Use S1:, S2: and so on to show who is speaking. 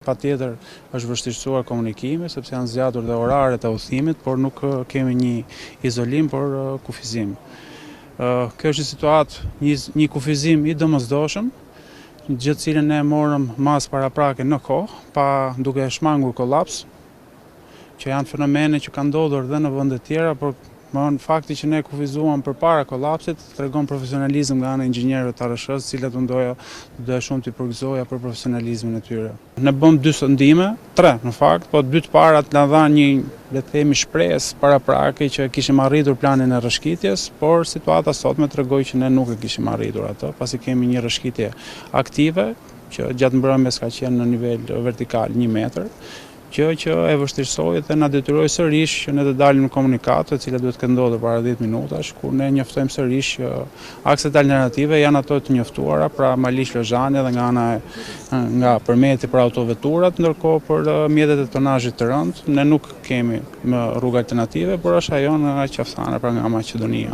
S1: patjetër është vështirësuar komunikimi, sepse janë zgjatur dhe oraret e udhëtimit, por nuk kemi një izolim, por kufizim. Kjo është një situatë, një kufizim i domosdoshëm, gjë të cilën ne morëm mas paraprake në kohë, pa duke shmangur kolaps, që janë fenomene që kanë ndodhur dhe në vende tjera, por fakti që ne kufizuam përpara kolapsit tregon profesionalizëm nga ana e inxhinierëve të ARSH-s, të cilët doja shumë t'i përgëzoja për profesionalizmin e tyre. Ne bëm 2 sondime, 3 në fakt, po 2 të parat na dhanë një, le të themi, shpresë paraprake që kishim arritur planin e rrëshqitjes, por situata sotme tregoi që ne nuk e kishim arritur atë, pasi kemi një rrëshqitje aktive që gjatë mbrëmjes ka qenë në nivel vertikal 1 metër. Që e vështirësoi dhe na detyroi sërish që ne të dalim në komunikatë, e cila duhet të ndodhë para 10 minutash, ku ne njoftojmë sërish që akset alternative janë ato të njoftuara, pra Malish Lozhani dhe nga përmeti për autoveturat, ndërkohë për mjetet e tonazhit të rënd, ne nuk kemi më rrugë alternative, por është ajo nga Qafthana, pra nga Maqedonia.